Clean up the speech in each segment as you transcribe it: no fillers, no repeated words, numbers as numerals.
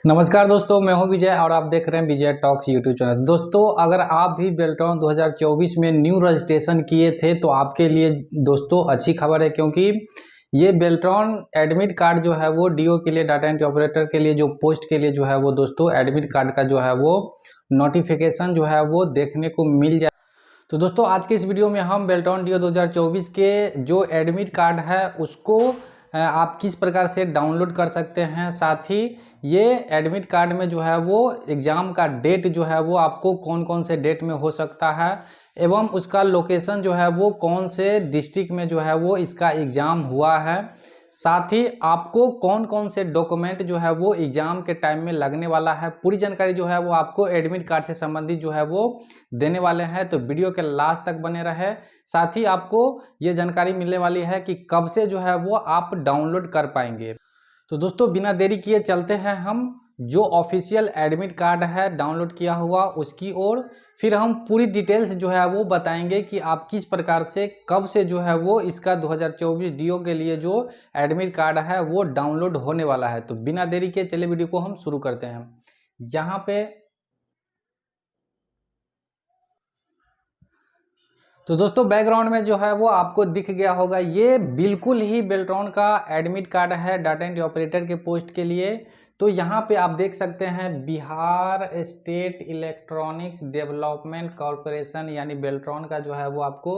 नमस्कार दोस्तों, मैं हूं विजय और आप देख रहे हैं विजय टॉक्स यूट्यूब चैनल। दोस्तों, अगर आप भी बेल्ट्रॉन 2024 में न्यू रजिस्ट्रेशन किए थे तो आपके लिए दोस्तों अच्छी खबर है, क्योंकि ये बेल्ट्रॉन एडमिट कार्ड जो है वो डीओ के लिए, डाटा एंट्री ऑपरेटर के लिए, जो पोस्ट के लिए जो है वो दोस्तों एडमिट कार्ड का जो है वो नोटिफिकेशन जो है वो देखने को मिल जाए। तो दोस्तों, आज के इस वीडियो में हम बेल्ट्रॉन डीओ 2024 के जो एडमिट कार्ड है उसको आप किस प्रकार से डाउनलोड कर सकते हैं, साथ ही ये एडमिट कार्ड में जो है वो एग्ज़ाम का डेट जो है वो आपको कौन कौन से डेट में हो सकता है, एवं उसका लोकेशन जो है वो कौन से डिस्ट्रिक्ट में जो है वो इसका एग्ज़ाम हुआ है, साथ ही आपको कौन कौन से डॉक्यूमेंट जो है वो एग्ज़ाम के टाइम में लगने वाला है, पूरी जानकारी जो है वो आपको एडमिट कार्ड से संबंधित जो है वो देने वाले हैं। तो वीडियो के लास्ट तक बने रहे। साथ ही आपको ये जानकारी मिलने वाली है कि कब से जो है वो आप डाउनलोड कर पाएंगे। तो दोस्तों, बिना देरी किए चलते हैं हम जो ऑफिशियल एडमिट कार्ड है डाउनलोड किया हुआ उसकी ओर। फिर हम पूरी डिटेल्स जो है वो बताएंगे कि आप किस प्रकार से, कब से जो है वो इसका 2024 डीओ के लिए जो एडमिट कार्ड है वो डाउनलोड होने वाला है। तो बिना देरी के चलिए वीडियो को हम शुरू करते हैं। यहाँ पे तो दोस्तों, बैकग्राउंड में जो है वो आपको दिख गया होगा, ये बिल्कुल ही बेल्ट्रॉन का एडमिट कार्ड है डाटा एंट्री ऑपरेटर के पोस्ट के लिए। तो यहाँ पे आप देख सकते हैं Bihar state electronics development corporation यानी बेल्ट्रॉन का जो है वो आपको,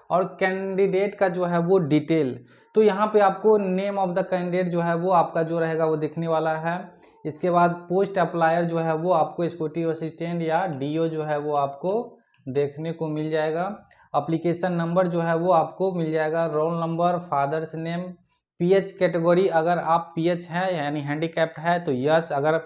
और कैंडिडेट का जो है वो डिटेल। तो यहाँ पे आपको नेम ऑफ द कैंडिडेट जो है वो आपका जो रहेगा वो दिखने वाला है। इसके बाद पोस्ट अप्लायर जो है वो आपको एक्जीक्यूटिव असिस्टेंट या डीओ जो है वो आपको देखने को मिल जाएगा। एप्लीकेशन नंबर जो है वो आपको मिल जाएगा, roll number, father's name, pH category, अगर आप पीएच है यानी हैंडीकैप्ड है तो यस, अगर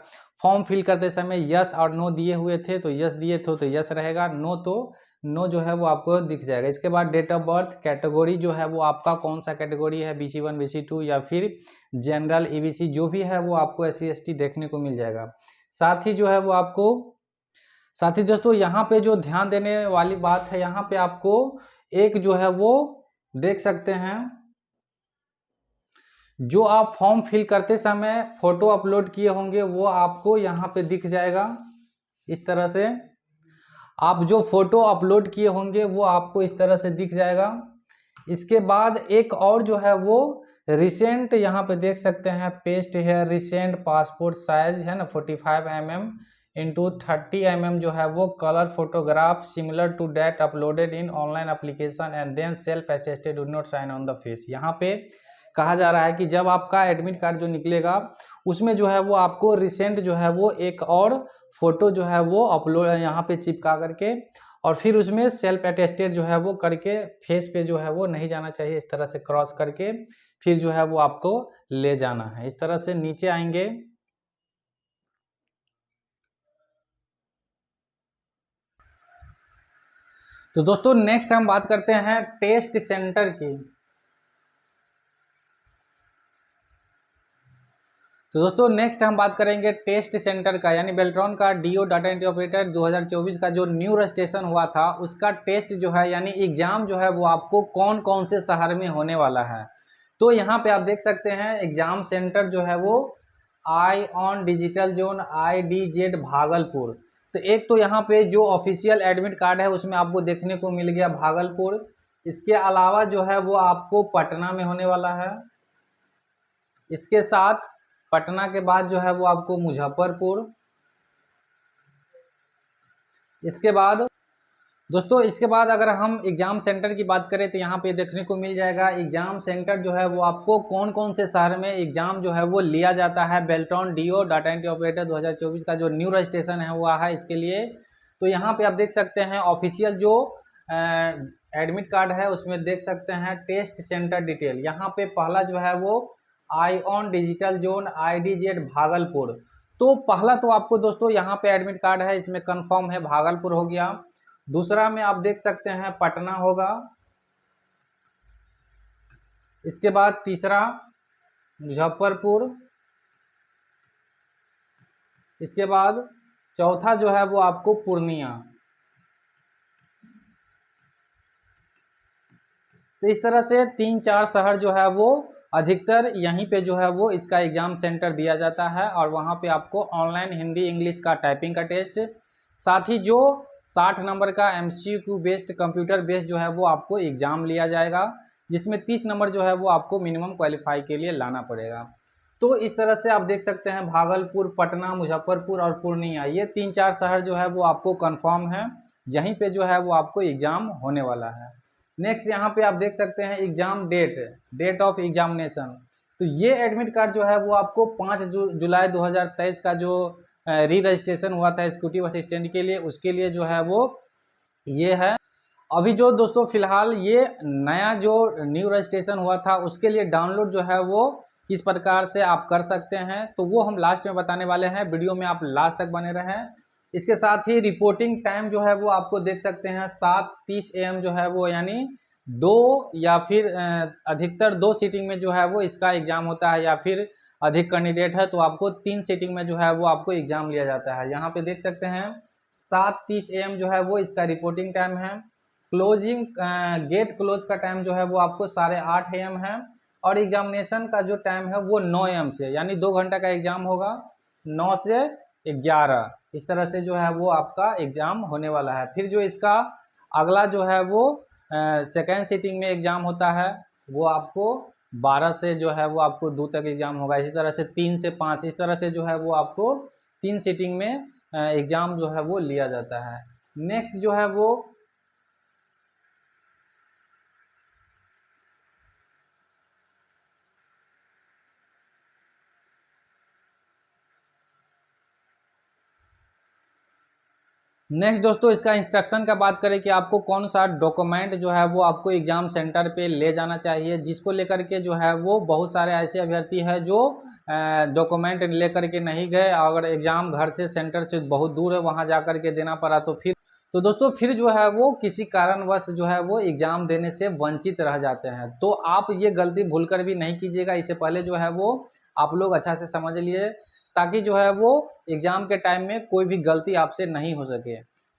फॉर्म फिल करते समय यस और नो दिए हुए थे तो यस दिए थे तो यस रहेगा, नो तो नो जो है वो आपको दिख जाएगा। इसके बाद डेट ऑफ बर्थ, कैटेगरी जो है वो आपका कौन सा कैटेगरी है, BC1 BC2 या फिर जनरल EBC जो भी है वो आपको SC ST देखने को मिल जाएगा। साथ ही जो है वो आपको, साथ ही दोस्तों यहाँ पे जो ध्यान देने वाली बात है, यहाँ पे आपको एक जो है वो देख सकते हैं, जो आप फॉर्म फिल करते समय फोटो अपलोड किए होंगे वो आपको यहाँ पे दिख जाएगा। इस तरह से आप जो फोटो अपलोड किए होंगे वो आपको इस तरह से दिख जाएगा। इसके बाद एक और जो है वो रिसेंट, यहाँ पे देख सकते हैं पेस्ट है, रिसेंट पासपोर्ट साइज है ना 45 mm इंटू 30 mm जो है वो colour photograph similar to that uploaded in online application and then self attested do not sign on the face. यहाँ पे कहा जा रहा है कि जब आपका एडमिट कार्ड जो निकलेगा उसमें जो है वो आपको रिसेंट जो है वो एक और फोटो जो है वो अपलोड यहाँ पे चिपका करके, और फिर उसमें सेल्फ अटेस्टेड जो है वो करके, फेस पे जो है वो नहीं जाना चाहिए, इस तरह से क्रॉस करके फिर जो है वो आपको ले जाना है। इस तरह से नीचे आएंगे तो दोस्तों नेक्स्ट हम बात करते हैं टेस्ट सेंटर की। तो दोस्तों नेक्स्ट हम बात करेंगे टेस्ट सेंटर का, यानी बेल्ट्रॉन का डीओ डाटा एंट्री ऑपरेटर 2024 का जो न्यू रजिस्ट्रेशन हुआ था उसका टेस्ट जो है यानी एग्जाम जो है वो आपको कौन कौन से शहर में होने वाला है। तो यहाँ पे आप देख सकते हैं एग्जाम सेंटर जो है वो ION digital zone IDZ Bhagalpur. तो एक तो यहाँ पे जो ऑफिशियल एडमिट कार्ड है उसमें आपको देखने को मिल गया भागलपुर। इसके अलावा जो है वो आपको पटना में होने वाला है। इसके साथ पटना के बाद जो है वो आपको मुजफ्फरपुर। इसके बाद दोस्तों, इसके बाद अगर हम एग्जाम सेंटर की बात करें तो यहाँ पे देखने को मिल जाएगा एग्जाम सेंटर जो है वो आपको कौन कौन से शहर में एग्जाम जो है वो लिया जाता है। Beltron DEO data entry operator 2024 का जो न्यू रजिस्ट्रेशन है हुआ है इसके लिए। तो यहाँ पे आप देख सकते हैं ऑफिशियल जो एडमिट कार्ड है उसमें देख सकते हैं टेस्ट सेंटर डिटेल। यहाँ पे पहला जो है वो ION digital zone IDZ Bhagalpur. तो पहला तो आपको दोस्तों यहाँ पे एडमिट कार्ड है इसमें कंफर्म है भागलपुर हो गया। दूसरा में आप देख सकते हैं पटना होगा। इसके बाद तीसरा मुजफ्फरपुर। इसके बाद चौथा जो है वो आपको पूर्णिया। तो इस तरह से 3-4 शहर जो है वो अधिकतर यहीं पे जो है वो इसका एग्ज़ाम सेंटर दिया जाता है और वहाँ पे आपको ऑनलाइन हिंदी इंग्लिश का टाइपिंग का टेस्ट, साथ ही जो 60 नंबर का MCQ बेस्ड कंप्यूटर बेस्ड जो है वो आपको एग्ज़ाम लिया जाएगा, जिसमें 30 नंबर जो है वो आपको मिनिमम क्वालिफाई के लिए लाना पड़ेगा। तो इस तरह से आप देख सकते हैं भागलपुर, पटना, मुजफ्फरपुर और पूर्णिया, ये 3-4 शहर जो है वो आपको कंफर्म है, यहीं पे जो है वो आपको एग्ज़ाम होने वाला है। नेक्स्ट यहाँ पे आप देख सकते हैं एग्ज़ाम डेट ऑफ एग्जामिनेशन। तो ये एडमिट कार्ड जो है वो आपको 5 जुलाई 2023 का जो री रजिस्ट्रेशन हुआ था एग्जीक्यूटिव असिस्टेंट के लिए, उसके लिए जो है वो ये है। अभी जो दोस्तों फिलहाल ये नया जो न्यू रजिस्ट्रेशन हुआ था उसके लिए डाउनलोड जो है वो किस प्रकार से आप कर सकते हैं, तो वो हम लास्ट में बताने वाले हैं। वीडियो में आप लास्ट तक बने रहें। इसके साथ ही रिपोर्टिंग टाइम जो है वो आपको देख सकते हैं 7:30 AM जो है वो, यानी 2 या फिर अधिकतर 2 सीटिंग में जो है वो इसका एग्ज़ाम होता है, या फिर अधिक कैंडिडेट है तो आपको 3 सीटिंग में जो है वो आपको एग्ज़ाम लिया जाता है। यहाँ पे देख सकते हैं 7:30 AM जो है वो इसका रिपोर्टिंग टाइम है। क्लोजिंग गेट क्लोज का टाइम जो है वो आपको 8:30 AM है, और एग्जामिनेशन का जो टाइम है वो 9 AM से, यानी 2 घंटा का एग्ज़ाम होगा, 9 से 11 इस तरह से जो है वो आपका एग्ज़ाम होने वाला है। फिर जो इसका अगला जो है वो सेकेंड सीटिंग में एग्ज़ाम होता है, वो आपको 12 से जो है वो आपको 2 तक एग्ज़ाम होगा। इसी तरह से 3 से 5 इस तरह से जो है वो आपको 3 सीटिंग में एग्ज़ाम जो है वो लिया जाता है। नेक्स्ट जो है वो नेक्स्ट दोस्तों इसका इंस्ट्रक्शन का बात करें कि आपको कौन सा डॉक्यूमेंट जो है वो आपको एग्ज़ाम सेंटर पे ले जाना चाहिए, जिसको लेकर के जो है वो बहुत सारे ऐसे अभ्यर्थी हैं जो डॉक्यूमेंट लेकर के नहीं गए, अगर एग्ज़ाम घर से सेंटर से बहुत दूर है वहाँ जा कर के देना पड़ा, तो दोस्तों फिर जो है वो किसी कारणवश जो है वो एग्ज़ाम देने से वंचित रह जाते हैं। तो आप ये गलती भूल कर भी नहीं कीजिएगा, इससे पहले जो है वो आप लोग अच्छा से समझ लिए, ताकि जो है वो एग्ज़ाम के टाइम में कोई भी गलती आपसे नहीं हो सके।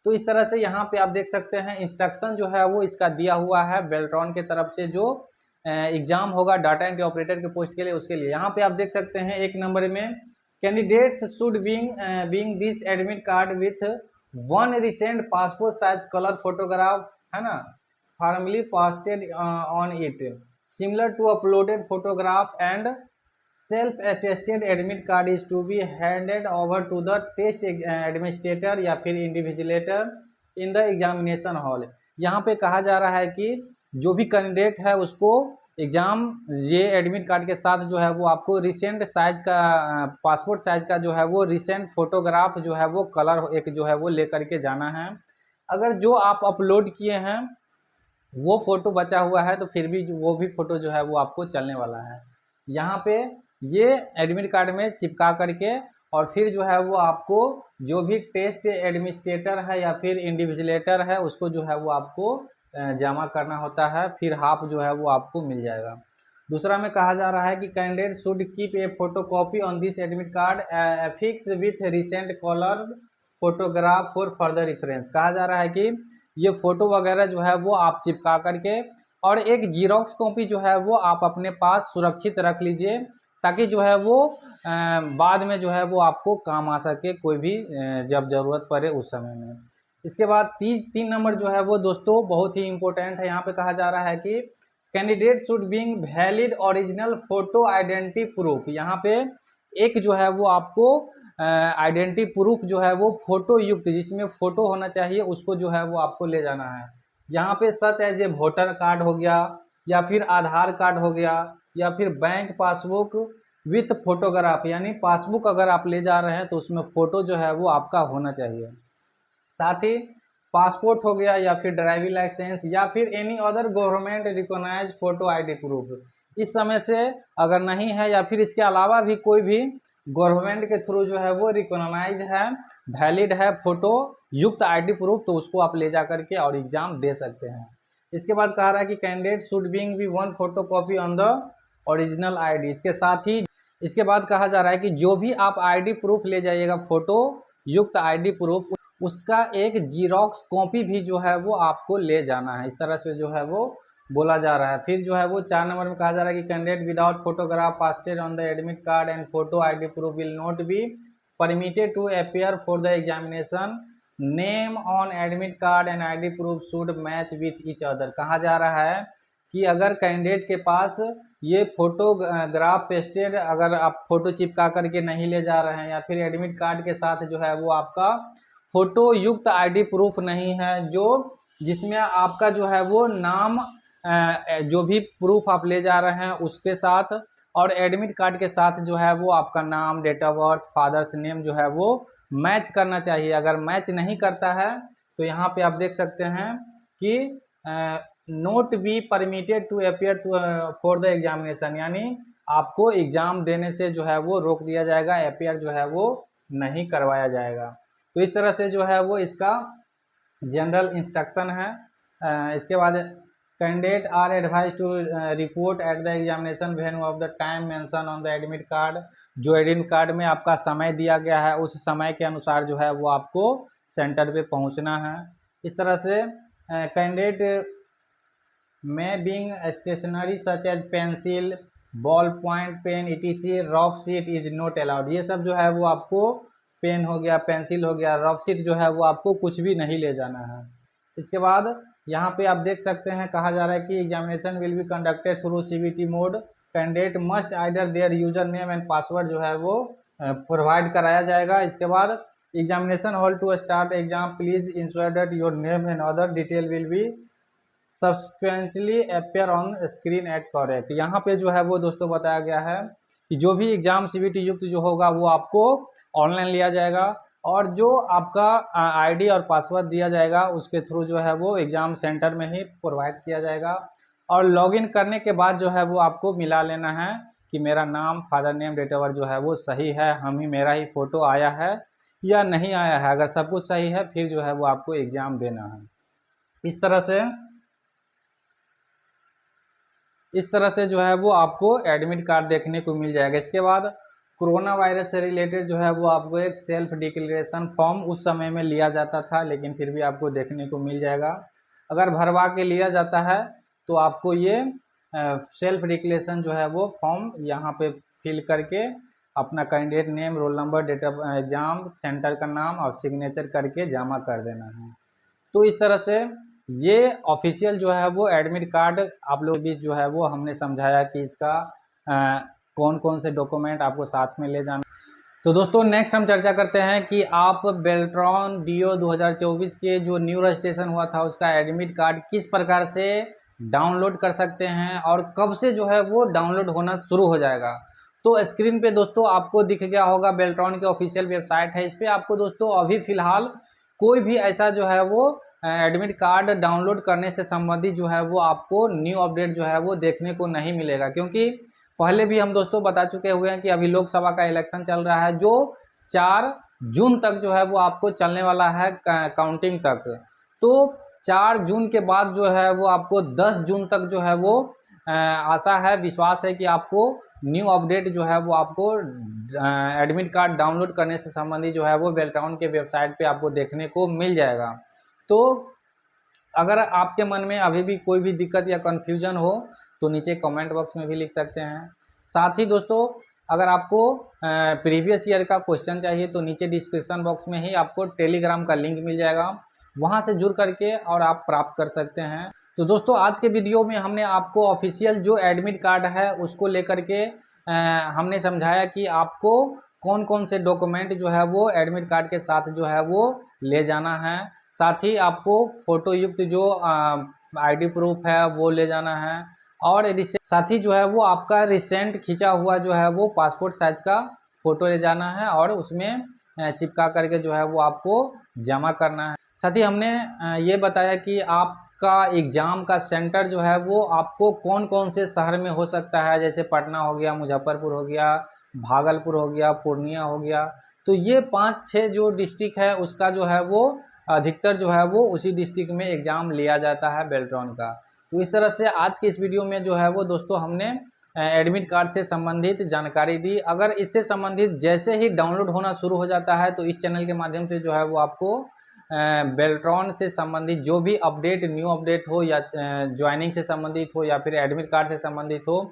तो इस तरह से यहाँ पे आप देख सकते हैं इंस्ट्रक्शन जो है वो इसका दिया हुआ है बेल्ट्रॉन के तरफ से, जो एग्ज़ाम होगा डाटा एंट्री ऑपरेटर के पोस्ट के लिए, उसके लिए। यहाँ पे आप देख सकते हैं 1 नंबर में candidates should bring this admit card with 1 recent passport size colour photograph, है ना, formally posted on it similar to uploaded photograph, and self attested admit card is to be handed over to the test administrator या फिर invigilator in the examination hall. यहाँ पे कहा जा रहा है कि जो भी कैंडिडेट है उसको एग्ज़ाम ये एडमिट कार्ड के साथ जो है वो आपको रिसेंट साइज का पासपोर्ट साइज का जो है वो रिसेंट फोटोग्राफ जो है वो कलर एक जो है वो ले करके जाना है। अगर जो आप अपलोड किए हैं वो फ़ोटो बचा हुआ है तो फिर भी वो भी फ़ोटो जो है वो आपको चलने वाला है। यहाँ पे ये एडमिट कार्ड में चिपका करके, और फिर जो है वो आपको जो भी टेस्ट एडमिनिस्ट्रेटर है या फिर इंडिविजुलेटर है उसको जो है वो आपको जमा करना होता है, फिर हाफ जो है वो आपको मिल जाएगा। दूसरा में कहा जा रहा है कि candidate should keep a photo copy on this admit card affix with recent colour photograph for further reference. कहा जा रहा है कि ये फ़ोटो वगैरह जो है वो आप चिपका करके, और एक जीरोक्स कॉपी जो है वो आप अपने पास सुरक्षित रख लीजिए, ताकि जो है वो बाद में जो है वो आपको काम आ सके, कोई भी जब ज़रूरत पड़े उस समय में। इसके बाद 3 नंबर जो है वो दोस्तों बहुत ही इम्पोर्टेंट है। यहाँ पे कहा जा रहा है कि candidate should being valid original photo identity proof. यहाँ पे एक जो है वो आपको आइडेंटिटी प्रूफ जो है वो फ़ोटो युक्त, जिसमें फ़ोटो होना चाहिए, उसको जो है वो आपको ले जाना है। यहाँ पे such as a voter card हो गया, या फिर आधार कार्ड हो गया, या फिर बैंक पासबुक विथ फोटोग्राफ, यानी पासबुक अगर आप ले जा रहे हैं तो उसमें फ़ोटो जो है वो आपका होना चाहिए। साथ ही पासपोर्ट हो गया, या फिर ड्राइविंग लाइसेंस, या फिर any other government recognised photo ID proof. इस समय से अगर नहीं है, या फिर इसके अलावा भी कोई भी गवर्नमेंट के थ्रू जो है वो रिकॉग्नाइज है, वैलिड है फ़ोटो युक्त आईडी प्रूफ, तो उसको आप ले जा करके और एग्ज़ाम दे सकते हैं। इसके बाद कहा रहा है कि कैंडिडेट शुड बीइंग भी 1 photo copy on the original ID. इसके साथ ही इसके बाद कहा जा रहा है कि जो भी आप आईडी प्रूफ ले जाइएगा, फ़ोटो युक्त आईडी प्रूफ, उसका एक जीरोक्स कॉपी भी जो है वो आपको ले जाना है। इस तरह से जो है वो बोला जा रहा है। फिर जो है वो 4 नंबर में कहा जा रहा है कि candidate without photograph pasted on the admit card and photo ID proof will not be permitted to appear for the examination. Name on admit card and ID proof should match with each other. कहा जा रहा है कि अगर candidate के पास ये photograph pasted, अगर आप फोटो चिपका करके नहीं ले जा रहे हैं या फिर एडमिट कार्ड के साथ जो है वो आपका फोटो युक्त आईडी प्रूफ नहीं है, जो जिसमें आपका जो है वो नाम जो भी प्रूफ आप ले जा रहे हैं उसके साथ और एडमिट कार्ड के साथ जो है वो आपका नाम, date of birth, father's name जो है वो मैच करना चाहिए। अगर मैच नहीं करता है तो यहाँ पे आप देख सकते हैं कि not be permitted to appear to for the examination, यानी आपको एग्जाम देने से जो है वो रोक दिया जाएगा, अपीयर जो है वो नहीं करवाया जाएगा। तो इस तरह से जो है वो इसका जनरल इंस्ट्रक्शन है। इसके बाद candidate are advise to report at the examination venue of the time mention on the admit card. जो एडमिट कार्ड में आपका समय दिया गया है उस समय के अनुसार जो है वो आपको सेंटर पे पहुंचना है। इस तरह से candidate may bring stationery such as pencil, ball point pen etc rough sheet is not allowed. ये सब जो है वो आपको, पेन हो गया, पेंसिल हो गया, रफ शीट जो है वो आपको कुछ भी नहीं ले जाना है। इसके बाद यहाँ पे आप देख सकते हैं कहा जा रहा है कि examination will be conducted through CBT mode. Candidate must either their user name and password जो है वो प्रोवाइड कराया जाएगा। इसके बाद examination hall to start exam please ensure that your name and other detail will be subsequently appear on screen at correct. यहाँ पे जो है वो दोस्तों बताया गया है कि जो भी एग्जाम CBT युक्त जो होगा वो आपको ऑनलाइन लिया जाएगा और जो आपका आईडी और पासवर्ड दिया जाएगा उसके थ्रू जो है वो एग्ज़ाम सेंटर में ही प्रोवाइड किया जाएगा। और लॉगिन करने के बाद जो है वो आपको मिला लेना है कि मेरा नाम, father name, date of birth जो है वो सही है, मेरा ही फ़ोटो आया है या नहीं आया है। अगर सब कुछ सही है फिर जो है वो आपको एग्ज़ाम देना है। इस तरह से जो है वो आपको एडमिट कार्ड देखने को मिल जाएगा। इसके बाद कोरोना वायरस से रिलेटेड जो है वो आपको एक सेल्फ डिक्लेरेशन फॉर्म उस समय में लिया जाता था, लेकिन फिर भी आपको देखने को मिल जाएगा। अगर भरवा के लिया जाता है तो आपको ये सेल्फ डिक्लेरेशन जो है वो फॉर्म यहाँ पे फिल करके अपना candidate name, roll number, date of exam, centre का नाम और सिग्नेचर करके जमा कर देना है। तो इस तरह से ये ऑफिशियल जो है वो एडमिट कार्ड आप लोग बीच जो है वो हमने समझाया कि इसका कौन कौन से डॉक्यूमेंट आपको साथ में ले जाना। तो दोस्तों नेक्स्ट हम चर्चा करते हैं कि आप बेल्ट्रॉन DO 2024 के जो न्यू रजिस्ट्रेशन हुआ था उसका एडमिट कार्ड किस प्रकार से डाउनलोड कर सकते हैं और कब से जो है वो डाउनलोड होना शुरू हो जाएगा। तो स्क्रीन पे दोस्तों आपको दिख गया होगा बेल्ट्रॉन के ऑफिशियल वेबसाइट है। इस पर आपको दोस्तों अभी फ़िलहाल कोई भी ऐसा जो है वो एडमिट कार्ड डाउनलोड करने से संबंधित जो है वो आपको न्यू अपडेट जो है वो देखने को नहीं मिलेगा, क्योंकि पहले भी हम दोस्तों बता चुके हुए हैं कि अभी लोकसभा का इलेक्शन चल रहा है जो 4 जून तक जो है वो आपको चलने वाला है काउंटिंग तक। तो 4 जून के बाद जो है वो आपको 10 जून तक जो है वो आशा है, विश्वास है कि आपको न्यू अपडेट जो है वो आपको एडमिट कार्ड डाउनलोड करने से संबंधित जो है वो बेल्ट्रॉन के वेबसाइट पे आपको देखने को मिल जाएगा। तो अगर आपके मन में अभी भी कोई भी दिक्कत या कन्फ्यूजन हो तो नीचे कमेंट बॉक्स में भी लिख सकते हैं। साथ ही दोस्तों अगर आपको प्रीवियस ईयर का क्वेश्चन चाहिए तो नीचे डिस्क्रिप्शन बॉक्स में ही आपको टेलीग्राम का लिंक मिल जाएगा, वहां से जुड़ करके और आप प्राप्त कर सकते हैं। तो दोस्तों आज के वीडियो में हमने आपको ऑफिशियल जो एडमिट कार्ड है उसको लेकर के हमने समझाया कि आपको कौन कौन से डॉक्यूमेंट जो है वो एडमिट कार्ड के साथ जो है वो ले जाना है। साथ ही आपको फ़ोटो युक्त जो आईडी प्रूफ है वो ले जाना है और साथ ही जो है वो आपका रिसेंट खींचा हुआ जो है वो पासपोर्ट साइज का फ़ोटो ले जाना है और उसमें चिपका करके जो है वो आपको जमा करना है। साथ ही हमने ये बताया कि आपका एग्ज़ाम का सेंटर जो है वो आपको कौन कौन से शहर में हो सकता है, जैसे पटना हो गया, मुजफ्फरपुर हो गया, भागलपुर हो गया, पूर्णिया हो गया। तो ये 5-6 जो डिस्ट्रिक्ट है उसका जो है वो अधिकतर जो है वो उसी डिस्ट्रिक्ट में एग्ज़ाम लिया जाता है बेल्ट्रॉन का। तो इस तरह से आज के इस वीडियो में जो है वो दोस्तों हमने एडमिट कार्ड से संबंधित जानकारी दी। अगर इससे संबंधित जैसे ही डाउनलोड होना शुरू हो जाता है तो इस चैनल के माध्यम से जो है वो आपको बेल्ट्रॉन से संबंधित जो भी अपडेट, न्यू अपडेट हो या ज्वाइनिंग से संबंधित हो या फिर एडमिट कार्ड से संबंधित हो,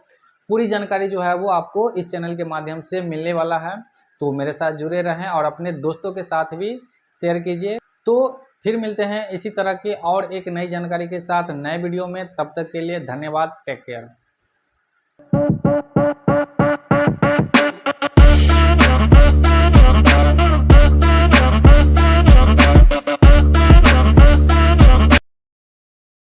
पूरी जानकारी जो है वो आपको इस चैनल के माध्यम से मिलने वाला है। तो मेरे साथ जुड़े रहें और अपने दोस्तों के साथ भी शेयर कीजिए। तो फिर मिलते हैं इसी तरह की और एक नई जानकारी के साथ नए वीडियो में। तब तक के लिए धन्यवाद। Take care.